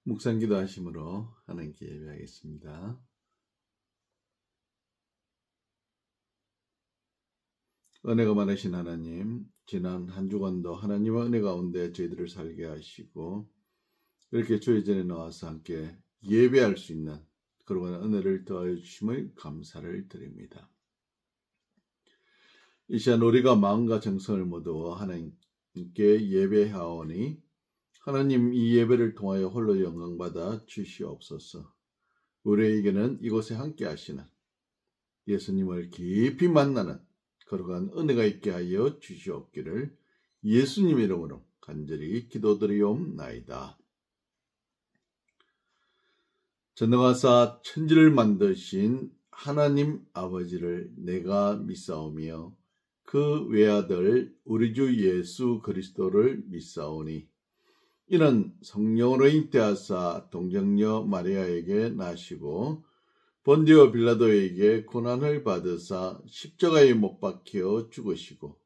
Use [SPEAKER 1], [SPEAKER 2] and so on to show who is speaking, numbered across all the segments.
[SPEAKER 1] 묵상 기도하심으로 하나님께 예배하겠습니다. 은혜가 많으신 하나님, 지난 한 주간도 하나님의 은혜 가운데 저희들을 살게 하시고 이렇게 주의 전에 나와서 함께 예배할 수 있는 그러한 은혜를 더하여 주심을 감사를 드립니다. 이 시간 우리가 마음과 정성을 모두 하나님께 예배하오니 하나님 이 예배를 통하여 홀로 영광받아 주시옵소서. 우리에게는 이곳에 함께 하시는 예수님을 깊이 만나는 그러한 은혜가 있게 하여 주시옵기를 예수님 이름으로 간절히 기도드리옵나이다. 전능하사 천지를 만드신 하나님 아버지를 내가 믿사오며 그 외아들 우리 주 예수 그리스도를 믿사오니 이는 성령으로 잉태하사 동정녀 마리아에게 나시고 본디오 빌라도에게 고난을 받으사 십자가에 못 박혀 죽으시고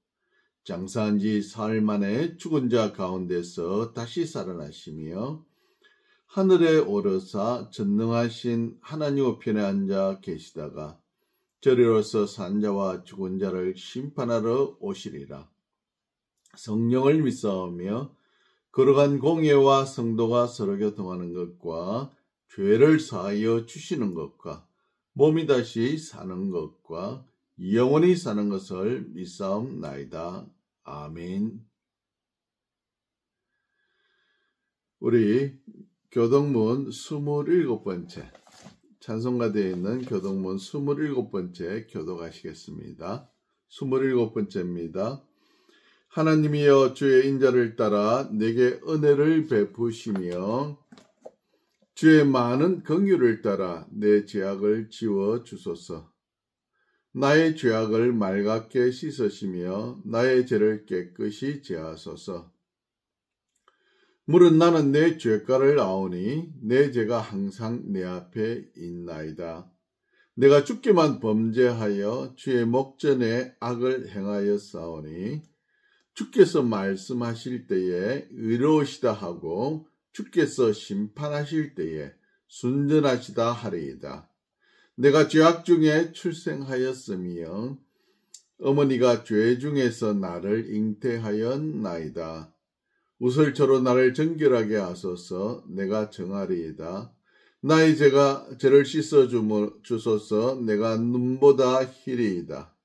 [SPEAKER 1] 장사한 지 사흘 만에 죽은 자 가운데서 다시 살아나시며 하늘에 오르사 전능하신 하나님 우편에 앉아 계시다가 저리로서 산 자와 죽은 자를 심판하러 오시리라. 성령을 믿사오며 거룩한 공예와 성도가 서로 교통하는 것과 죄를 사하여 주시는 것과 몸이 다시 사는 것과 영원히 사는 것을 믿사옵나이다. 아멘. 우리 교동문 27번째 찬송가되어 있는 교동문 27번째 교독하시겠습니다. 27번째입니다. 하나님이여 주의 인자를 따라 내게 은혜를 베푸시며 주의 많은 긍휼을 따라 내 죄악을 지워 주소서. 나의 죄악을 맑게 씻으시며 나의 죄를 깨끗이 제하소서. 물은 나는 내 죄가를 아오니 내 죄가 항상 내 앞에 있나이다. 내가 주께만 범죄하여 주의 목전에 악을 행하여 싸우니 주께서 말씀하실 때에 의로우시다 하고 주께서 심판하실 때에 순전하시다 하리이다. 내가 죄악 중에 출생하였으며 어머니가 죄 중에서 나를 잉태하였나이다. 우설초로 나를 정결하게 하소서. 내가 정하리이다. 나의 죄를 씻어 주소서. 내가 눈보다 희리이다.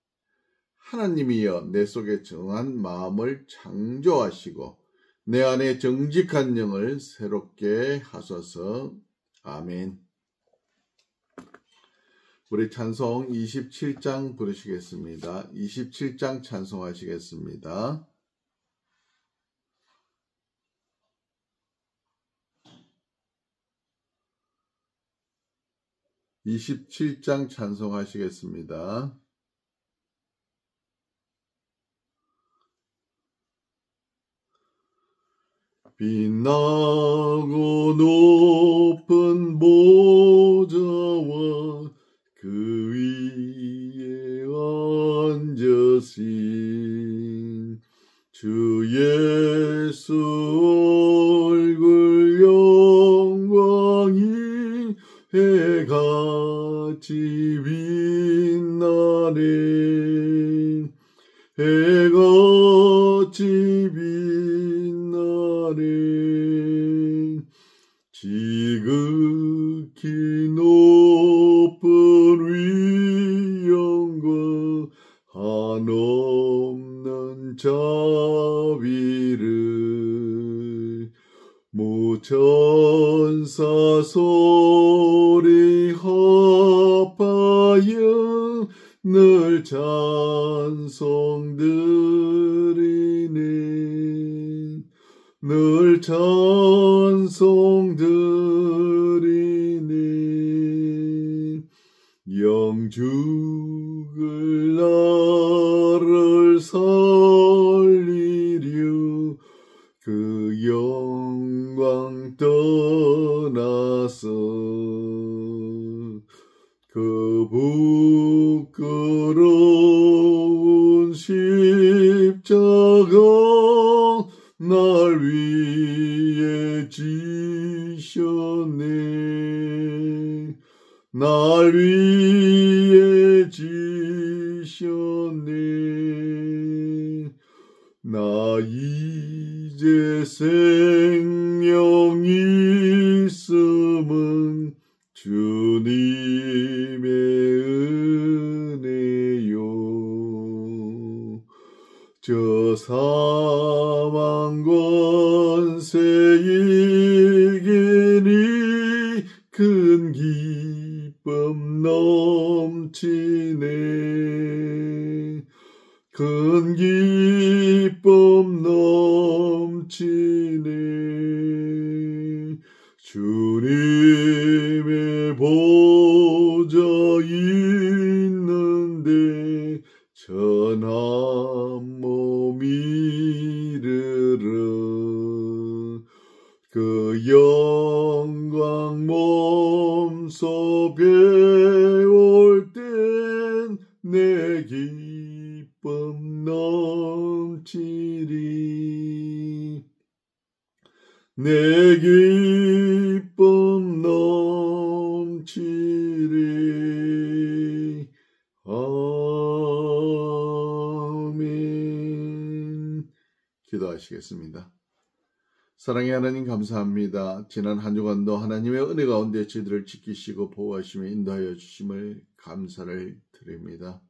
[SPEAKER 1] 하나님이여 내 속에 정한 마음을 창조하시고 내 안에 정직한 영을 새롭게 하소서. 아멘. 우리 찬송 27장 부르시겠습니다. 27장 찬송하시겠습니다. 찬송하시겠습니다. 빛나고 높은 보좌와 그 위에 앉으신 주 예수 얼굴 영광이 해같이 빛나네. 해같이 빛나네. 지극히 높은 위엄과 한없는 자비를 모천사 소리 합하여 늘 찬송드리네. 늘 찬송드리네. 영죽을 나를 살리려 그 영광 떠나서 그 부끄러운 십자가 날 위해 지신 지셨네. 날 위해 지셨네. 나 이제 생명 있음은 주님의 은혜요. 저 사망 권세 이기니 큰 기쁨 넘치네. 큰 기쁨 넘치네. 주님의 보좌 있는데 전한 몸 이르러 그 영광 몸소 배울 땐 내 기쁨 넘치리. 내 기쁨 넘치리. 아멘. 기도하시겠습니다. 사랑의 하나님 감사합니다. 지난 한 주간도 하나님의 은혜 가운데 저희들을 지키시고 보호하시며 인도하여 주심을 감사를 드립니다.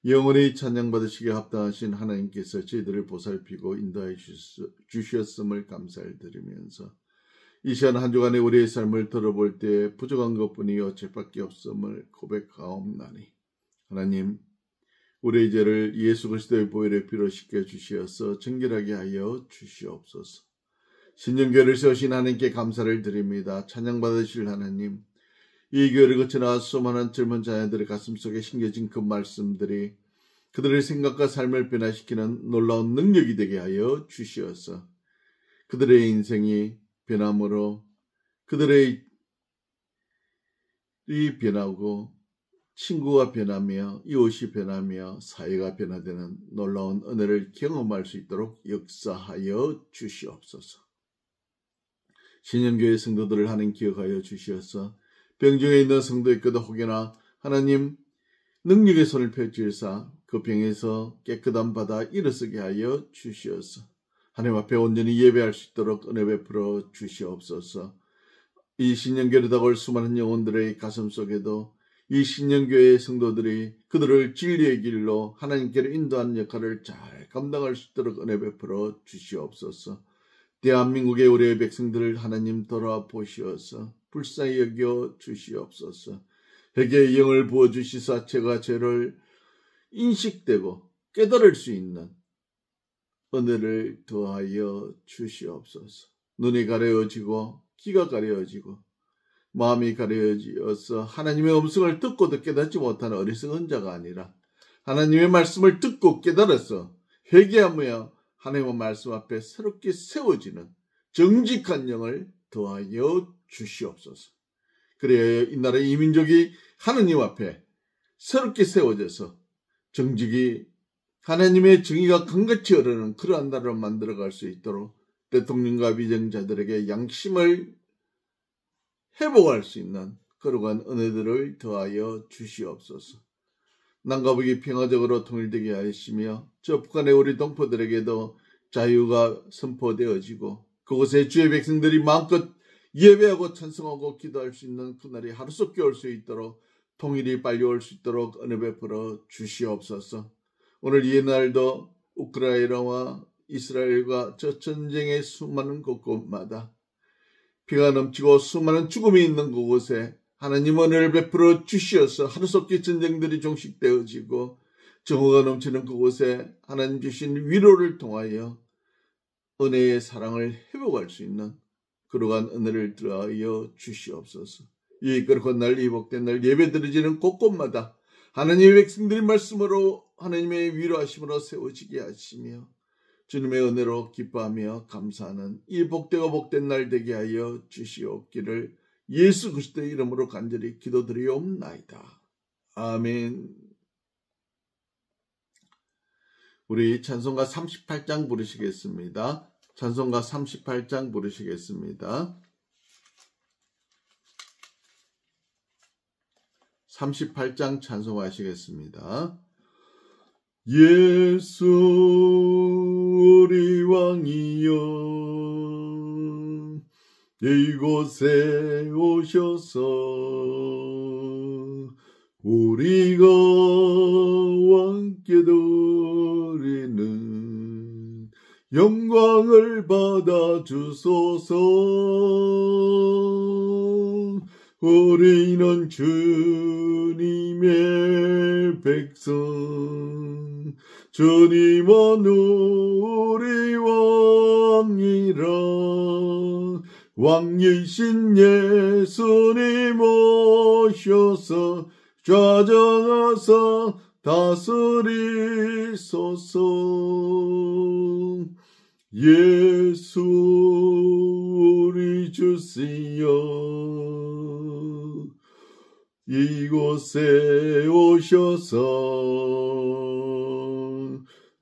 [SPEAKER 1] 영원히 찬양받으시기에 합당하신 하나님께서 저희들을 보살피고 인도하여 주셨음을 감사를 드리면서 이 시간 한 주간의 우리의 삶을 들어볼 때 부족한 것뿐이 어째밖에 없음을 고백하옵나니 하나님 우리의 죄를 예수 그리스도의 보혈의 피로 씻겨 주시어서 정결하게 하여 주시옵소서. 신년교회를 세우신 하나님께 감사를 드립니다. 찬양받으실 하나님, 이 교회를 거쳐 수많은 젊은 자녀들의 가슴속에 심겨진 그 말씀들이 그들의 생각과 삶을 변화시키는 놀라운 능력이 되게 하여 주시어서 그들의 인생이 변함으로 그들의 이 변하고 친구가 변하며 이웃이 변하며 사회가 변화되는 놀라운 은혜를 경험할 수 있도록 역사하여 주시옵소서. 신년교회 성도들을 하나님 기억하여 주시어서 병중에 있는 성도 있거든 혹여나 하나님 능력의 손을 펼치사 그 병에서 깨끗한 바다 일어서게 하여 주시어서 하나님 앞에 온전히 예배할 수 있도록 은혜 베풀어 주시옵소서. 이 신년교회로 다가올 수많은 영혼들의 가슴 속에도 이 신년교회의 성도들이 그들을 진리의 길로 하나님께로 인도하는 역할을 잘 감당할 수 있도록 은혜 베풀어 주시옵소서. 대한민국의 우리의 백성들을 하나님 돌아보시어서 불쌍히 여겨 주시옵소서. 회개의 영을 부어주시사 제가 죄를 인식되고 깨달을 수 있는 은혜를 더하여 주시옵소서. 눈이 가려지고 귀가 가려지고 마음이 가려져서 하나님의 음성을 듣고도 깨닫지 못하는 어리석은 자가 아니라 하나님의 말씀을 듣고 깨달아서 회개하며 하나님의 말씀 앞에 새롭게 세워지는 정직한 영을 더하여 주시옵소서. 그래야 이 나라의 이민족이 하나님 앞에 새롭게 세워져서 정직이 하나님의 정의가 강같이 흐르는 그러한 나라를 만들어갈 수 있도록 대통령과 위정자들에게 양심을 회복할 수 있는 그러한 은혜들을 더하여 주시옵소서. 남과 북이 평화적으로 통일되게 하시며 저 북한의 우리 동포들에게도 자유가 선포되어지고 그곳에 주의 백성들이 마음껏 예배하고 찬송하고 기도할 수 있는 그날이 하루속히 올 수 있도록 통일이 빨리 올 수 있도록 은혜 베풀어 주시옵소서. 오늘 이 날도 우크라이나와 이스라엘과 저 전쟁의 수많은 곳곳마다 피가 넘치고 수많은 죽음이 있는 그곳에 하나님 은혜를 베풀어 주시어서 하루속히 전쟁들이 종식되어지고 정오가 넘치는 그곳에 하나님 주신 위로를 통하여 은혜의 사랑을 회복할 수 있는 그러한 은혜를 더하여 주시옵소서. 이 거룩한 날, 이 복된 날 예배 드려지는 곳곳마다 하나님의 백성들의 말씀으로 하나님의 위로하심으로 세워지게 하시며 주님의 은혜로 기뻐하며 감사하는 이 복되고 복된 날 되게 하여 주시옵기를 예수 그리스도의 이름으로 간절히 기도드리옵나이다. 아멘. 우리 찬송가 38장 부르시겠습니다. 찬송가 38장 부르시겠습니다. 38장 찬송하시겠습니다. 예수 우리 왕이여 이곳에 오셔서 우리가 왕께 드리는 영광을 받아 주소서. 우리는 주님의 백성, 주님은 우리 왕이라. 왕이신 예수님 오셔서 좌정하사 다스리소서. 예수 우리 주시여 이곳에 오셔서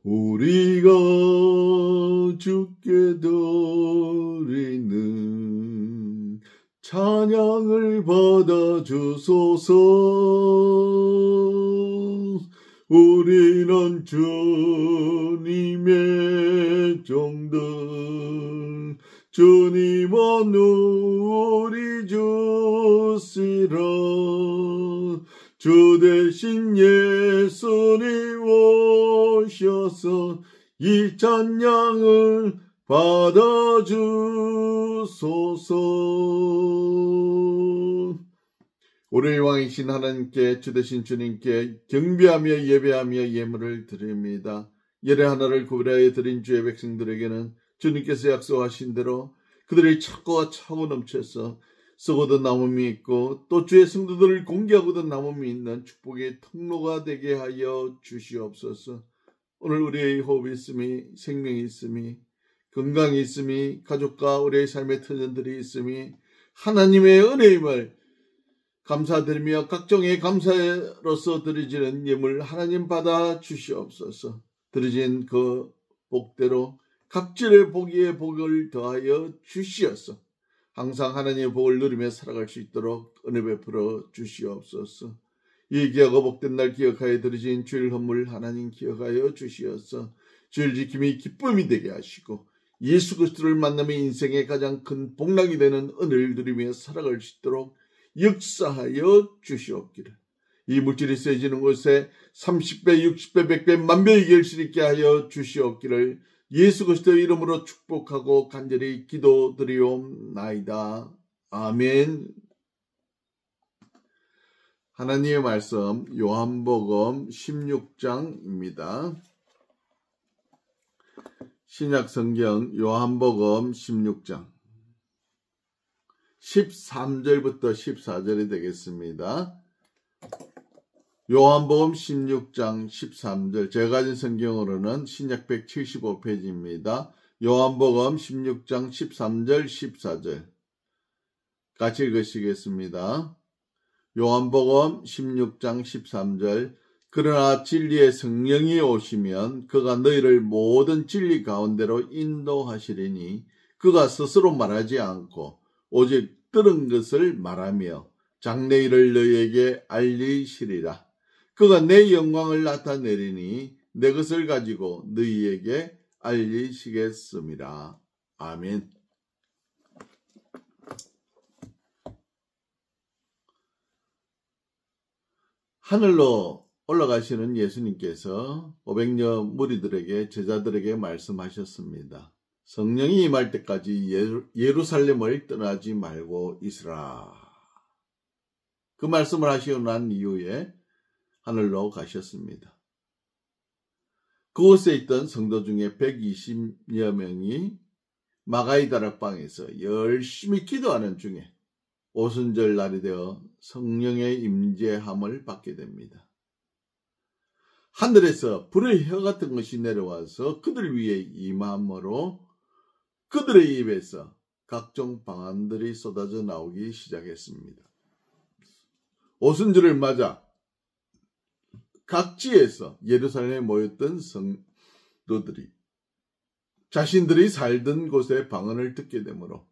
[SPEAKER 1] 우리가 주께 드리는 찬양을 받아 주소서. 우리는 주님의 종들, 주님은 우리 주시라. 주 대신 예수님 오셔서 이 찬양을 받아 주소서. 우리의 왕이신 하나님께, 주 되신 주님께 경배하며 예배하며 예물을 드립니다. 예례 하나를 구별하여 드린 주의 백성들에게는 주님께서 약속하신 대로 그들의 착고가 차고 넘쳐서 썩어도 남음이 있고 또 주의 성도들을 공개하고도 남음이 있는 축복의 통로가 되게 하여 주시옵소서. 오늘 우리의 호흡이 있음이, 생명이 있음이, 건강이 있음이, 가족과 우리의 삶의 터전들이 있음이 하나님의 은혜임을 감사드리며 각종의 감사로서 드리지는 예물 하나님 받아 주시옵소서. 드리진 그 복대로 각질의 복 위에 복을 더하여 주시옵소서. 항상 하나님의 복을 누리며 살아갈 수 있도록 은혜 베풀어 주시옵소서. 이 귀하고 복된 날 기억하여 드리진 주일 헌물 하나님 기억하여 주시옵소서. 주일 지킴이 기쁨이 되게 하시고 예수 그리스도를 만나며 인생의 가장 큰 복락이 되는 은혜를 누리며 살아갈 수 있도록 역사하여 주시옵기를. 이 물질이 세지는 곳에 30배, 60배, 100배, 만배의 결실 있게 하여 주시옵기를 예수 그리스도의 이름으로 축복하고 간절히 기도드리옵나이다. 아멘. 하나님의 말씀 요한복음 16장입니다. 신약성경 요한복음 16장 13절부터 14절이 되겠습니다. 요한복음 16장 13절, 제가 가진 성경으로는 신약 175페이지입니다. 요한복음 16장 13절 14절 같이 읽으시겠습니다. 요한복음 16장 13절, 그러나 진리의 성령이 오시면 그가 너희를 모든 진리 가운데로 인도하시리니 그가 스스로 말하지 않고 오직 들은 것을 말하며 장래 일을 너희에게 알리시리라. 그가 내 영광을 나타내리니 내 것을 가지고 너희에게 알리시겠습니다. 아멘. 하늘로 올라가시는 예수님께서 500여 무리들에게, 제자들에게 말씀하셨습니다. 성령이 임할 때까지 예루살렘을 떠나지 말고 있으라. 그 말씀을 하시고 난 이후에 하늘로 가셨습니다. 그곳에 있던 성도 중에 120여 명이 마가이 다락방에서 열심히 기도하는 중에 오순절 날이 되어 성령의 임재함을 받게 됩니다. 하늘에서 불의 혀 같은 것이 내려와서 그들 위에 임함으로 그들의 입에서 각종 방언들이 쏟아져 나오기 시작했습니다. 오순절을 맞아 각지에서 예루살렘에 모였던 성도들이 자신들이 살던 곳의 방언을 듣게 되므로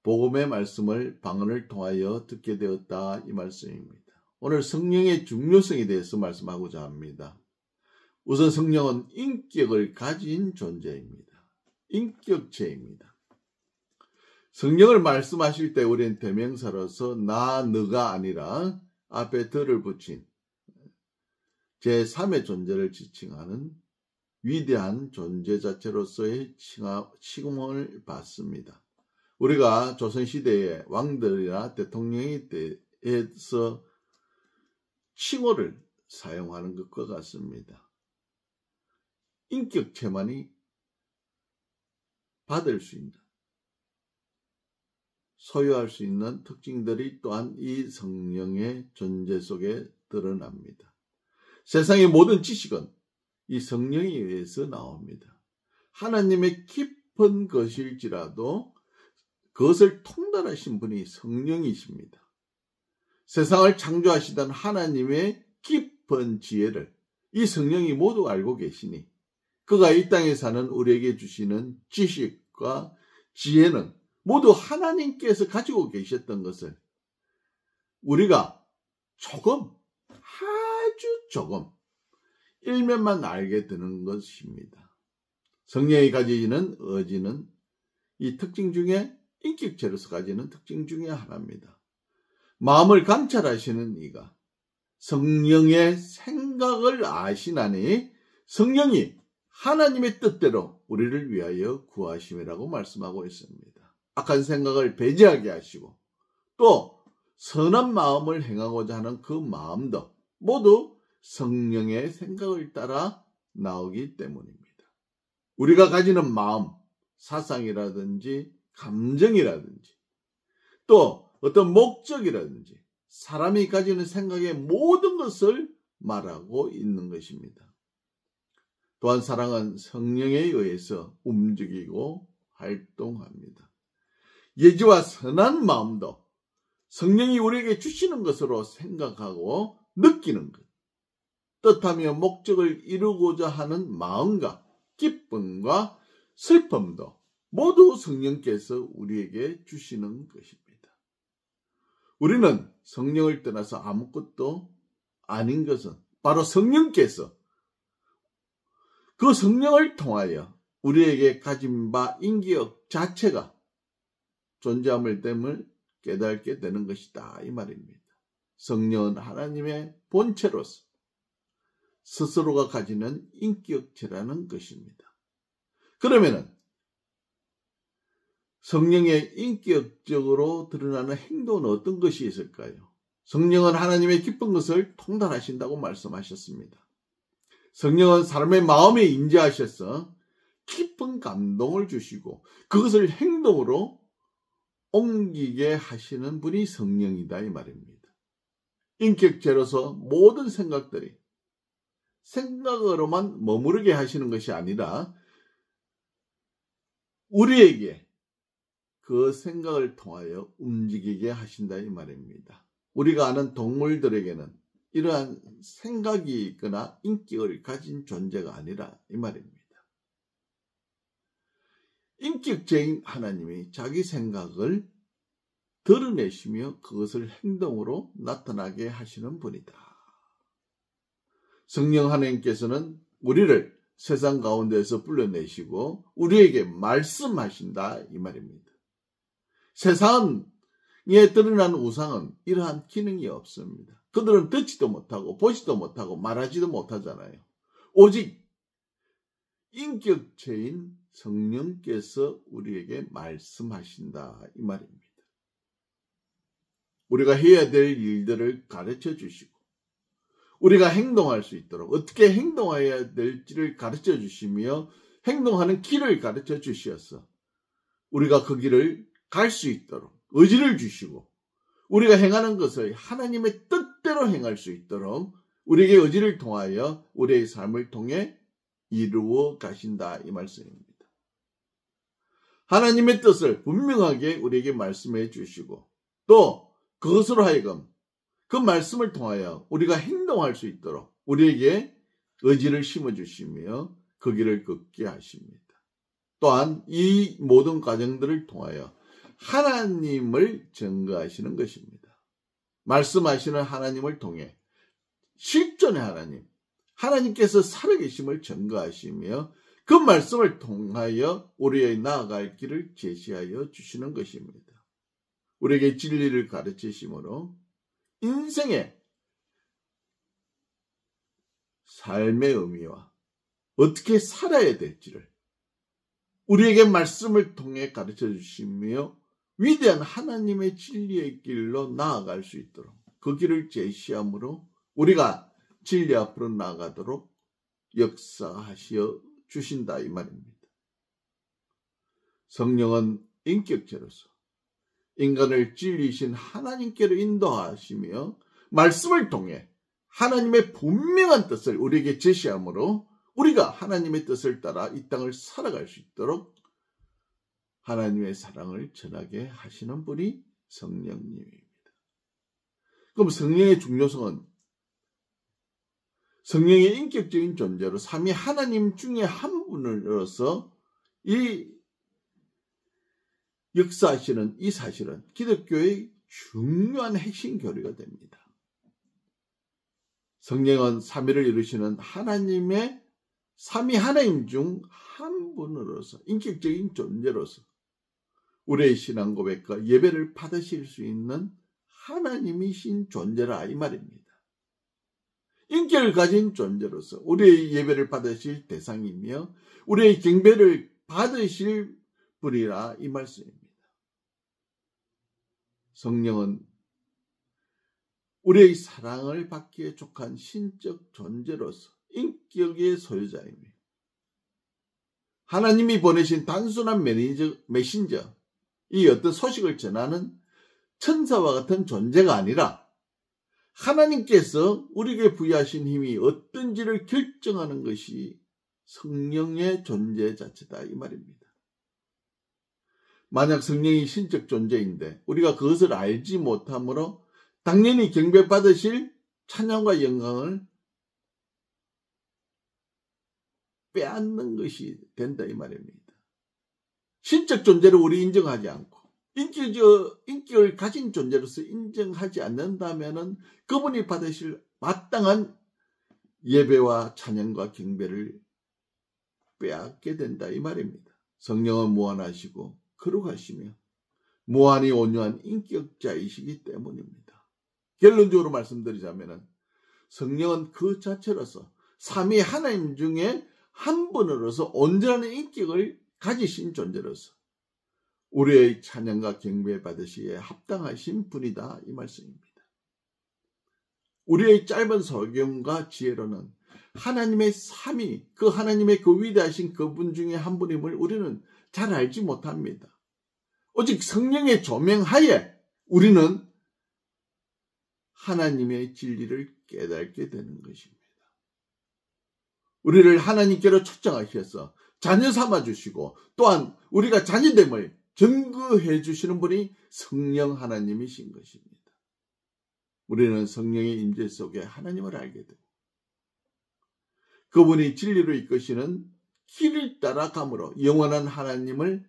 [SPEAKER 1] 복음의 말씀을 방언을 통하여 듣게 되었다 이 말씀입니다. 오늘 성령의 중요성에 대해서 말씀하고자 합니다. 우선 성령은 인격을 가진 존재입니다. 인격체입니다. 성령을 말씀하실 때 우리는 대명사로서 나, 너가 아니라 앞에 더를 붙인 제3의 존재를 지칭하는 위대한 존재 자체로서의 칭함을 받습니다. 우리가 조선시대의 왕들이나 대통령에 대해서 칭호를 사용하는 것과 같습니다. 인격체만이 받을 수 있는, 소유할 수 있는 특징들이 또한 이 성령의 존재 속에 드러납니다. 세상의 모든 지식은 이 성령에 의해서 나옵니다. 하나님의 깊은 것일지라도 그것을 통달하신 분이 성령이십니다. 세상을 창조하시던 하나님의 깊은 지혜를 이 성령이 모두 알고 계시니 그가 이 땅에 사는 우리에게 주시는 지식과 지혜는 모두 하나님께서 가지고 계셨던 것을 우리가 조금, 아주 조금 일면만 알게 되는 것입니다. 성령이 가지는 의지는 이 특징 중에 인격체로서 가지는 특징 중에 하나입니다. 마음을 감찰하시는 이가 성령의 생각을 아시나니 성령이 하나님의 뜻대로 우리를 위하여 구하심이라고 말씀하고 있습니다. 악한 생각을 배제하게 하시고 또 선한 마음을 행하고자 하는 그 마음도 모두 성령의 생각을 따라 나오기 때문입니다. 우리가 가지는 마음, 사상이라든지 감정이라든지 또 어떤 목적이라든지 사람이 가지는 생각의 모든 것을 말하고 있는 것입니다. 또한 사랑은 성령에 의해서 움직이고 활동합니다. 예지와 선한 마음도 성령이 우리에게 주시는 것으로 생각하고 느끼는 것, 뜻하며 목적을 이루고자 하는 마음과 기쁨과 슬픔도 모두 성령께서 우리에게 주시는 것입니다. 우리는 성령을 떠나서 아무것도 아닌 것은 바로 성령께서 그 성령을 통하여 우리에게 가진 바 인격 자체가 존재함을 됨을 깨닫게 되는 것이다 이 말입니다. 성령은 하나님의 본체로서 스스로가 가지는 인격체라는 것입니다. 그러면은 성령의 인격적으로 드러나는 행동은 어떤 것이 있을까요? 성령은 하나님의 기쁜 것을 통달하신다고 말씀하셨습니다. 성령은 사람의 마음에 임재하셔서 깊은 감동을 주시고 그것을 행동으로 옮기게 하시는 분이 성령이다 이 말입니다. 인격체로서 모든 생각들이 생각으로만 머무르게 하시는 것이 아니라 우리에게 그 생각을 통하여 움직이게 하신다 이 말입니다. 우리가 아는 동물들에게는 이러한 생각이 있거나 인격을 가진 존재가 아니라 이 말입니다. 인격적인 하나님이 자기 생각을 드러내시며 그것을 행동으로 나타나게 하시는 분이다. 성령 하나님께서는 우리를 세상 가운데에서 불러내시고 우리에게 말씀하신다 이 말입니다. 세상에 드러난 우상은 이러한 기능이 없습니다. 그들은 듣지도 못하고 보지도 못하고 말하지도 못하잖아요. 오직 인격체인 성령께서 우리에게 말씀하신다 이 말입니다. 우리가 해야 될 일들을 가르쳐 주시고 우리가 행동할 수 있도록 어떻게 행동해야 될지를 가르쳐 주시며 행동하는 길을 가르쳐 주시어서 우리가 그 길을 갈 수 있도록 의지를 주시고 우리가 행하는 것을 하나님의 뜻대로 행할 수 있도록 우리에게 의지를 통하여 우리의 삶을 통해 이루어 가신다 이 말씀입니다. 하나님의 뜻을 분명하게 우리에게 말씀해 주시고 또 그것으로 하여금 그 말씀을 통하여 우리가 행동할 수 있도록 우리에게 의지를 심어주시며 그 길을 걷게 하십니다. 또한 이 모든 과정들을 통하여 하나님을 증거하시는 것입니다. 말씀하시는 하나님을 통해 실존의 하나님, 하나님께서 살아계심을 증거하시며 그 말씀을 통하여 우리의 나아갈 길을 제시하여 주시는 것입니다. 우리에게 진리를 가르치심으로 인생의 삶의 의미와 어떻게 살아야 될지를 우리에게 말씀을 통해 가르쳐 주시며 위대한 하나님의 진리의 길로 나아갈 수 있도록 그 길을 제시함으로 우리가 진리 앞으로 나아가도록 역사하시어 주신다 이 말입니다. 성령은 인격체로서 인간을 진리이신 하나님께로 인도하시며 말씀을 통해 하나님의 분명한 뜻을 우리에게 제시함으로 우리가 하나님의 뜻을 따라 이 땅을 살아갈 수 있도록 하나님의 사랑을 전하게 하시는 분이 성령님입니다. 그럼 성령의 중요성은 성령의 인격적인 존재로 삼위 하나님 중에 한 분으로서 이 역사하시는 이 사실은 기독교의 중요한 핵심 교리가 됩니다. 성령은 삼위를 이루시는 하나님의 삼위 하나님 중 한 분으로서 인격적인 존재로서 우리의 신앙 고백과 예배를 받으실 수 있는 하나님이신 존재라 이 말입니다. 인격을 가진 존재로서 우리의 예배를 받으실 대상이며 우리의 경배를 받으실 분이라 이 말씀입니다. 성령은 우리의 사랑을 받기에 족한 신적 존재로서 인격의 소유자입니다. 하나님이 보내신 단순한 메신저, 이 어떤 소식을 전하는 천사와 같은 존재가 아니라 하나님께서 우리에게 부여하신 힘이 어떤지를 결정하는 것이 성령의 존재 자체다 이 말입니다. 만약 성령이 신적 존재인데 우리가 그것을 알지 못하므로 당연히 경배받으실 찬양과 영광을 빼앗는 것이 된다 이 말입니다. 신적 존재를 우리 인정하지 않고 인격을 가진 존재로서 인정하지 않는다면 그분이 받으실 마땅한 예배와 찬양과 경배를 빼앗게 된다 이 말입니다. 성령은 무한하시고 거룩하시며 무한히 온유한 인격자이시기 때문입니다. 결론적으로 말씀드리자면 성령은 그 자체로서 삼위 하나님 중에 한 분으로서 온전한 인격을 가지신 존재로서 우리의 찬양과 경배 받으시기에 합당하신 분이다 이 말씀입니다. 우리의 짧은 소경과 지혜로는 하나님의 삼위, 그 하나님의 그 위대하신 그분 중에 한 분임을 우리는 잘 알지 못합니다. 오직 성령의 조명하에 우리는 하나님의 진리를 깨닫게 되는 것입니다. 우리를 하나님께로 초청하셔서 자녀 삼아주시고 또한 우리가 자녀됨을 증거해 주시는 분이 성령 하나님이신 것입니다. 우리는 성령의 임재 속에 하나님을 알게 되고 그분이 진리로 이끄시는 길을 따라감으로 영원한 하나님과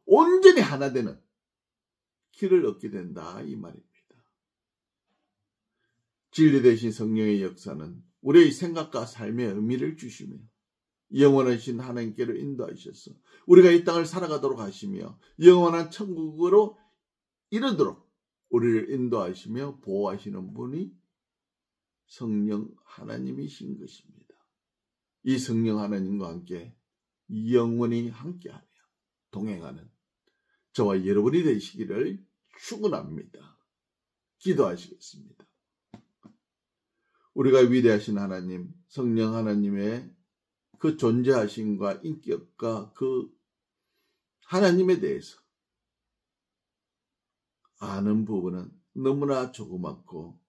[SPEAKER 1] 온전히 하나 되는 길을 얻게 된다 이 말입니다. 진리 되신 성령의 역사는 우리의 생각과 삶의 의미를 주시며 영원하신 하나님께로 인도하셔서 우리가 이 땅을 살아가도록 하시며 영원한 천국으로 이르도록 우리를 인도하시며 보호하시는 분이 성령 하나님이신 것입니다. 이 성령 하나님과 함께 영원히 함께하며 동행하는 저와 여러분이 되시기를 축원합니다. 기도하시겠습니다. 우리가 위대하신 하나님, 성령 하나님의 그 존재하심과 인격과 그 하나님에 대해서 아는 부분은 너무나 조그맣고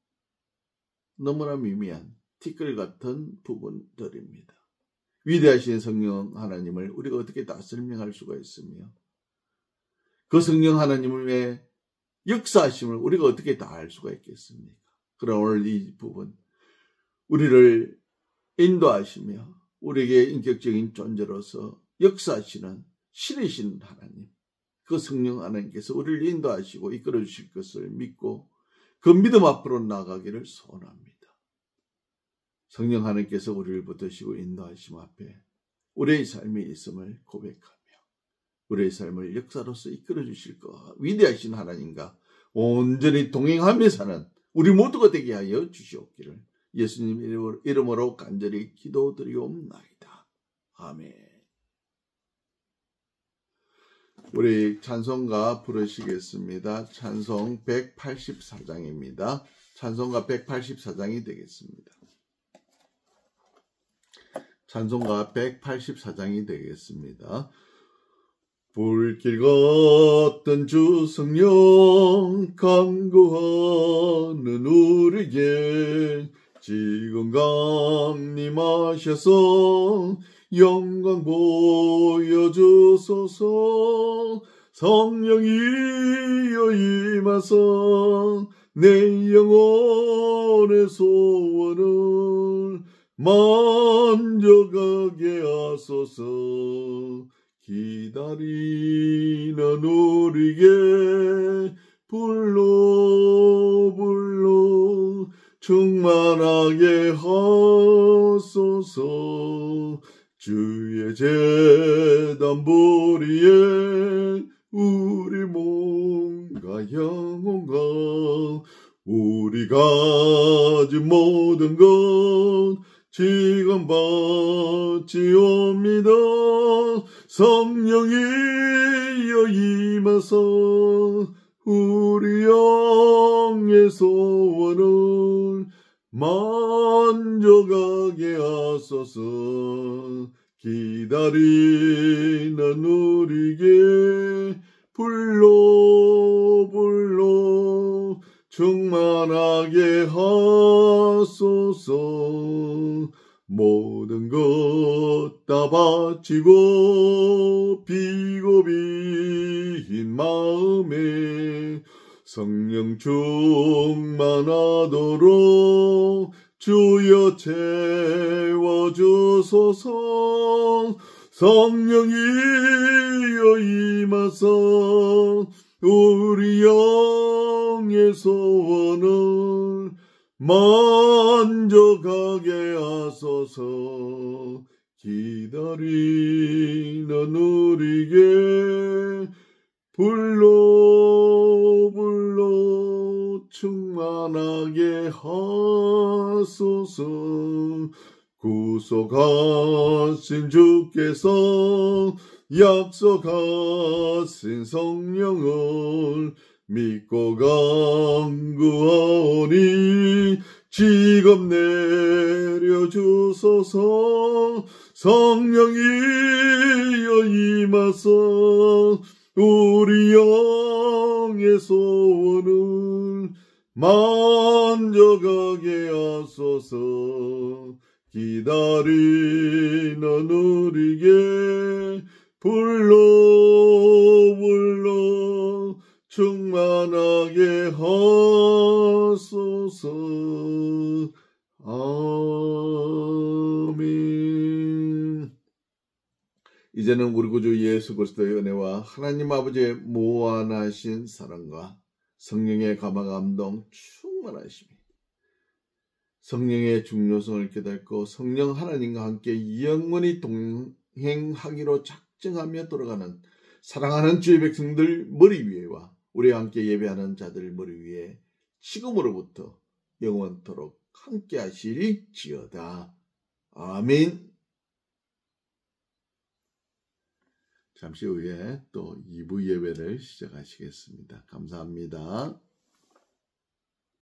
[SPEAKER 1] 너무나 미미한 티끌 같은 부분들입니다. 위대하신 성령 하나님을 우리가 어떻게 다 설명할 수가 있으며 그 성령 하나님의 역사하심을 우리가 어떻게 다 알 수가 있겠습니까? 그러나 오늘 이 부분 우리를 인도하시며 우리에게 인격적인 존재로서 역사하시는 신이신 하나님, 그 성령 하나님께서 우리를 인도하시고 이끌어 주실 것을 믿고 그 믿음 앞으로 나아가기를 소원합니다. 성령 하나님께서 우리를 붙드시고 인도하심 앞에 우리의 삶이 있음을 고백하며 우리의 삶을 역사로서 이끌어 주실 것 위대하신 하나님과 온전히 동행하며 사는 우리 모두가 되게 하여 주시옵기를 예수님 이름으로 간절히 기도드리옵나이다. 아멘. 우리 찬송가 부르시겠습니다. 찬송 184장입니다. 찬송가 184장이 되겠습니다. 찬송가 184장이 되겠습니다. 불길 걷던 주 성령 간구하는 우리에게 지금 강림하셔서 영광 보여주소서. 성령이여 임하사 내 영혼의 소원을 만져가게 하소서. 기다리는 우리에게 불러 충만하게 하소서. 주의 제단 보리에 우리 몸과 영혼과 우리 가진 모든 것 지금 바치옵니다. 성령이여 임하사 우리 영의 소원을 만져가게 하소서. 기다리는 우리에게 불러 충만하게 하소서. 모든 것 다 바치고 비고비인 마음에 성령 충만하도록 주여 채워주소서. 성령이여 임하사 우리 영의 소원을 만져가게 하소서. 기다리는 우리에게 불러 충만하게 하소서. 구속하신 주께서 약속하신 성령을 믿고 간구하오니 지금 내려주소서. 성령이여 임하사 우리 영의 소원을 만져가게 하소서. 기다리는 우리에게 불러 충만하게 하소서. 아멘. 이제는 우리 구주 예수 그리스도의 은혜와 하나님 아버지의 무한하신 사랑과 성령의 감화 감동 충만하심이 성령의 중요성을 깨닫고 성령 하나님과 함께 영원히 동행하기로 작정하며 돌아가는 사랑하는 주의 백성들 머리 위에와 우리와 함께 예배하는 자들 머리 위에 지금으로부터 영원토록 함께 하실지어다. 아멘. 잠시 후에 또 2부 예배를 시작하시겠습니다. 감사합니다.